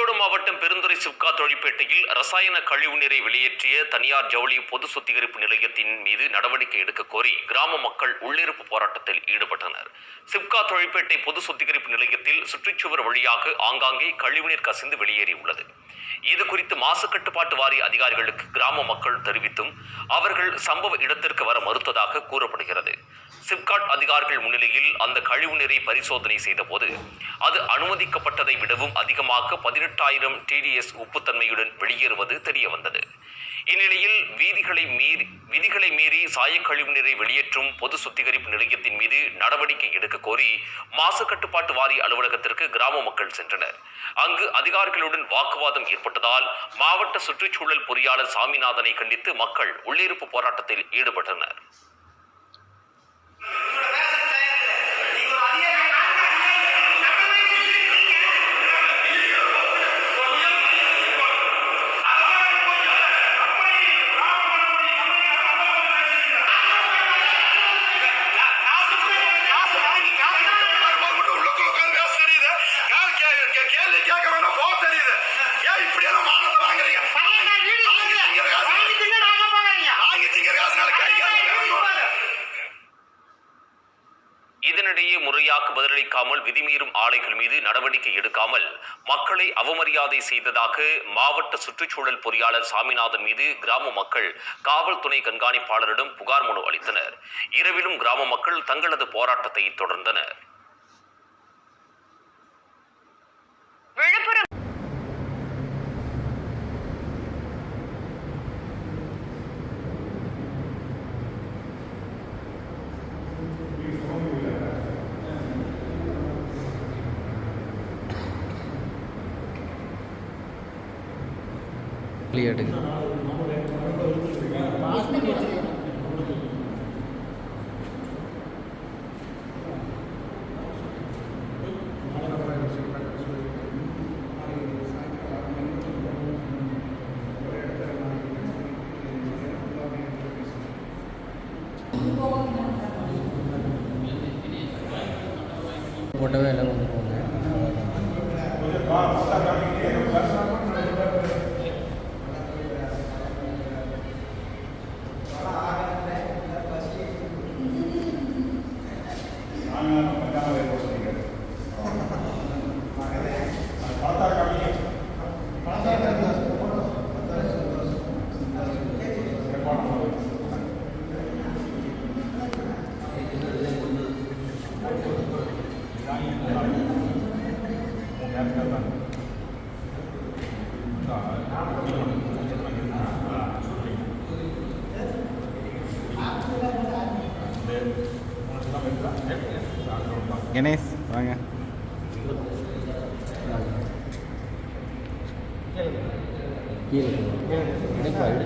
ஈரோடு மாவட்டம் பெருந்துறை சிப்கா தொழிற்பேட்டையில் ரசாயன கழிவுநீரை வெளியேற்றிய தனியார் ஜவுளி பொது சுத்திகரிப்பு நிலையத்தின் மீது நடவடிக்கை எடுக்க கோரி கிராம மக்கள் உள்ளிருப்பு போராட்டத்தில் ஈடுபட்டனர். சிப்கா தொழிற்பேட்டை பொது சுத்திகரிப்பு நிலையத்தில் சுற்றுச்சுவர் வழியாக ஆங்காங்கே கழிவுநீர் கசிந்து வெளியேறியுள்ளது. இதுகுறித்து மாசு கட்டுப்பாட்டு வாரிய அதிகாரிகளுக்கு கிராம மக்கள் தெரிவித்தும் அவர்கள் சம்பவ இடத்திற்கு வர மறுத்ததாக கூறப்படுகிறது. சிப்காட் அதிகாரிகள் முன்னிலையில் அந்த கழிவுநீரை பரிசோதனை செய்தபோது அது அனுமதிக்கப்பட்டதை விடவும் அதிகமாக 18,000 TDS உப்புத்தன்மையுடன் வெளியேறுவது தெரியவந்தது. இந்நிலையில் விதிகளை மீறி சாய கழிவுநீரை வெளியேற்றும் பொது சுத்திகரிப்பு நிலையத்தின் மீது நடவடிக்கை எடுக்க கோரி மாசு கட்டுப்பாட்டு வாரிய அலுவலகத்திற்கு கிராம மக்கள் சென்றனர். அங்கு அதிகாரிகளுடன் வாக்குவாதம் ஏற்பட்டதால் மாவட்ட சுற்றுச்சூழல் பொறியாளர் சாமிநாதனை கண்டித்து மக்கள் உள்ளிருப்பு போராட்டத்தில் ஈடுபட்டனர். இதனிடையே முறையாக பதிலளிக்காமல் விதிமீறும் ஆலைகள் மீது நடவடிக்கை எடுக்காமல் மக்களை அவமரியாதை செய்ததாக மாவட்ட சுற்றுச்சூழல் பொறியாளர் சாமிநாதன் மீது கிராம மக்கள் காவல் துணை கண்காணிப்பாளரிடம் புகார் மனு அளித்தனர். இரவிலும் கிராம மக்கள் தங்களது போராட்டத்தை தொடர்ந்தனர். போட்டவே எல்லாம் கொண்டு போங்க. கணேஷ் வாங்க. கீழே எடுப்பா.